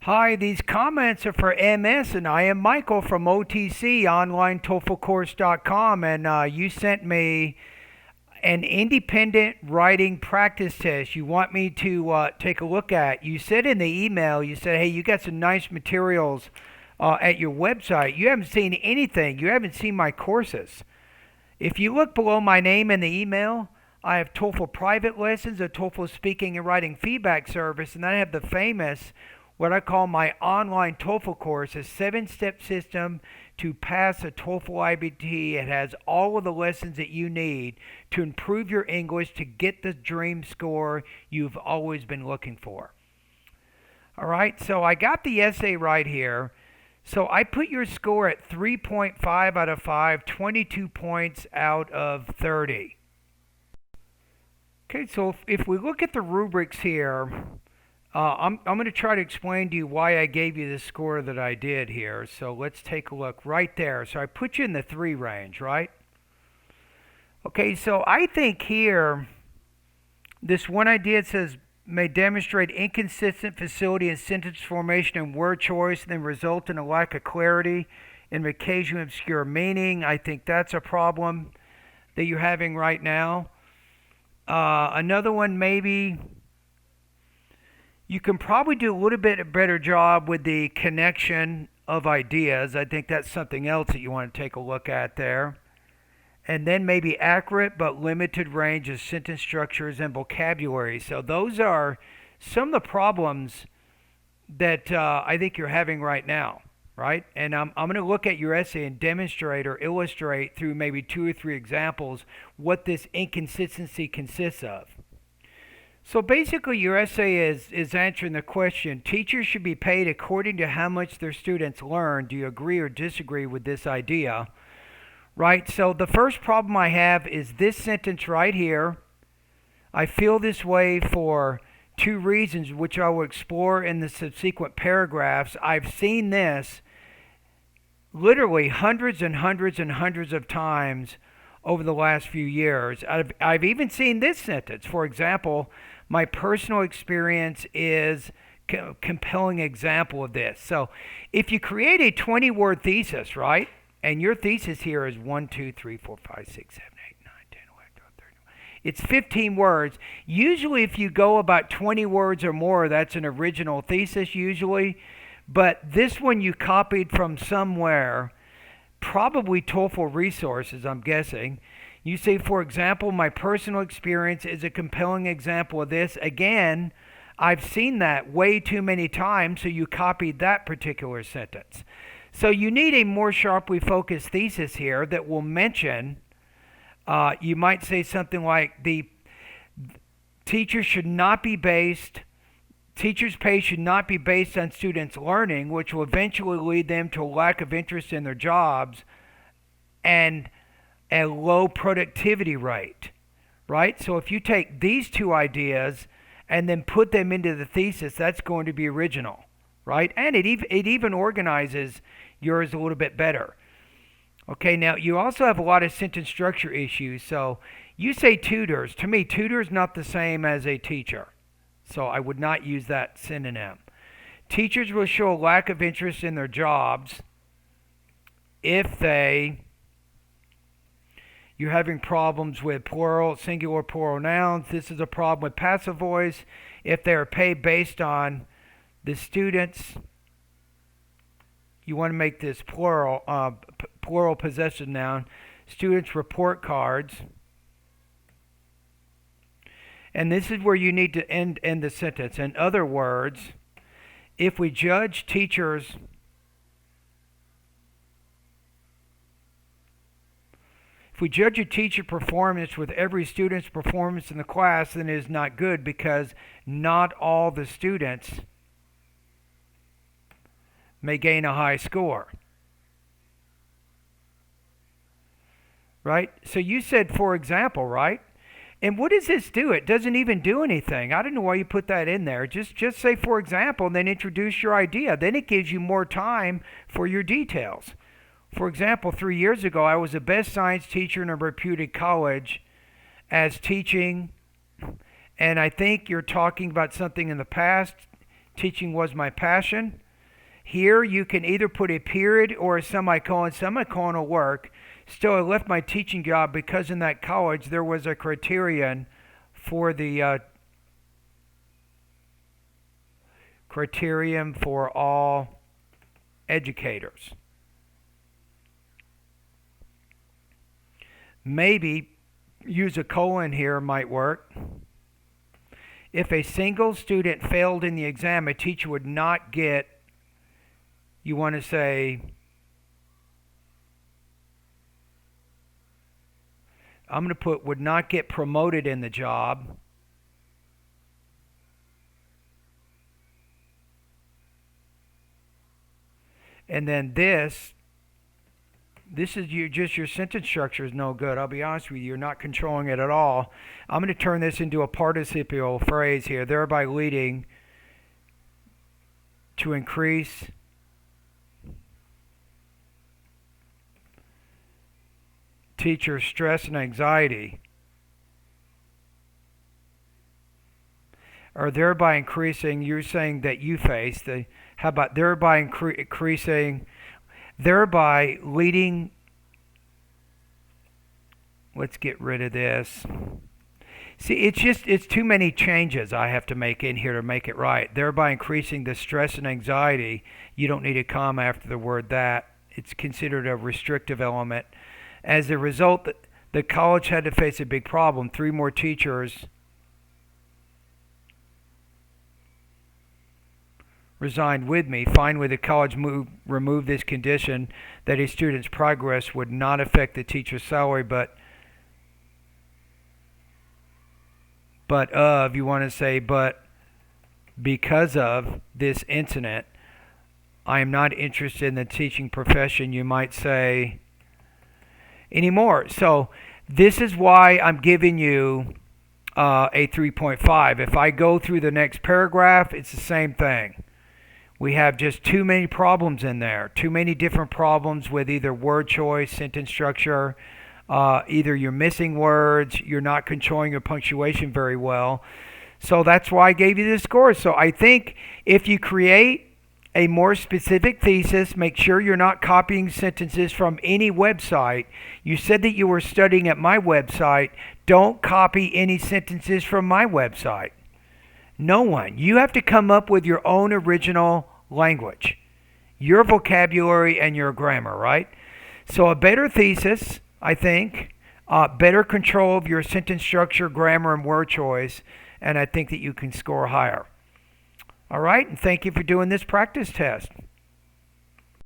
Hi, these comments are for MS, and I am Michael from OTC, OnlineTOEFLCourse.com, and you sent me an independent writing practice test you want me to take a look at. You said in the email, you said, hey, you got some nice materials at your website. You haven't seen anything. You haven't seen my courses. If you look below my name in the email, I have TOEFL private lessons, a TOEFL speaking and writing feedback service, and then I have the famous what I call my online TOEFL course, a 7-step system to pass a TOEFL IBT. It has all of the lessons that you need to improve your English to get the dream score you've always been looking for. All right, so I got the essay right here. So I put your score at 3.5 out of 5, 22 points out of 30. Okay, so if we look at the rubrics here, I'm going to try to explain to you why I gave you the score that I did here. So let's take a look right there. So I put you in the 3 range, right? Okay, so I think here, this one idea says may demonstrate inconsistent facility in sentence formation and word choice and then result in a lack of clarity and occasionally obscure meaning. I think that's a problem that you're having right now. Another one maybe you can probably do a little bit better job with the connection of ideas. I think that's something else that you want to take a look at there. And then maybe accurate but limited range of sentence structures and vocabulary. So those are some of the problems that I think you're having right now, right? And I'm going to look at your essay and demonstrate or illustrate through maybe 2 or 3 examples what this inconsistency consists of. So basically your essay is answering the question, teachers should be paid according to how much their students learn. Do you agree or disagree with this idea? Right, so the first problem I have is this sentence right here. I feel this way for 2 reasons, which I will explore in the subsequent paragraphs. I've seen this literally hundreds and hundreds and hundreds of times over the last few years. I've even seen this sentence. For example, my personal experience is a compelling example of this. So if you create a 20-word thesis, right, and your thesis here is 1, 2, 3, 4, 5, 6, 7, 8, 9, 10, 11, 12, 13. It's 15 words. Usually if you go about 20 words or more, that's an original thesis usually. But this one you copied from somewhere, probably TOEFL resources, I'm guessing. You say, for example, my personal experience is a compelling example of this. Again, I've seen that way too many times, so you copied that particular sentence. So you need a more sharply focused thesis here that will mention, you might say something like the teachers pay should not be based on students' learning, which will eventually lead them to a lack of interest in their jobs and a low productivity rate, right? So if you take these 2 ideas and then put them into the thesis, that's going to be original, right? And it even organizes yours a little bit better. Okay, now you also have a lot of sentence structure issues. So you say tutors. To me, tutor is not the same as a teacher. So I would not use that synonym. Teachers will show a lack of interest in their jobs if you're having problems with plural, singular, plural nouns. This is a problem with passive voice. If they are paid based on the students, you want to make this plural possessive noun. Students' report cards. And this is where you need to end the sentence. In other words, if we judge teachers If we judge a teacher performance with every student's performance in the class, then it is not good because not all the students may gain a high score. Right? So you said, for example, right? And what does this do? It doesn't even do anything. I don't know why you put that in there. Just say, for example, and then introduce your idea. Then it gives you more time for your details. For example, 3 years ago, I was the best science teacher in a reputed college as teaching, and I think you're talking about something in the past. Teaching was my passion. Here you can either put a period or a semicolon. Semicolon will work. Still, I left my teaching job because in that college there was a criterion for the criterion for all educators. Maybe use a colon here might work. If a single student failed in the exam, a teacher would not get, you want to say, I'm going to put would not get promoted in the job. And then this is just your sentence structure is no good. I'll be honest with you, you're not controlling it at all. I'm going to turn this into a participial phrase here, thereby leading to increase teacher stress and anxiety, or thereby increasing, you're saying that you face, how about thereby increasing, thereby leading, let's get rid of this. See, it's too many changes I have to make in here to make it right. Thereby increasing the stress and anxiety. You don't need a comma after the word that. It's considered a restrictive element. As a result, the college had to face a big problem. 3 more teachers resigned with me. Finally, the college removed this condition that a student's progress would not affect the teacher's salary, but you want to say, but because of this incident, I am not interested in the teaching profession, you might say, anymore. So this is why I'm giving you a 3.5. If I go through the next paragraph, it's the same thing. We have just too many problems in there, too many different problems with either word choice, sentence structure, either you're missing words, you're not controlling your punctuation very well. So that's why I gave you the score. So I think if you create a more specific thesis, make sure you're not copying sentences from any website. You said that you were studying at my website. Don't copy any sentences from my website. No one. You have to come up with your own original language, your vocabulary and your grammar, right? So a better thesis, I think, better control of your sentence structure, grammar, and word choice, and I think that you can score higher. All right, and thank you for doing this practice test.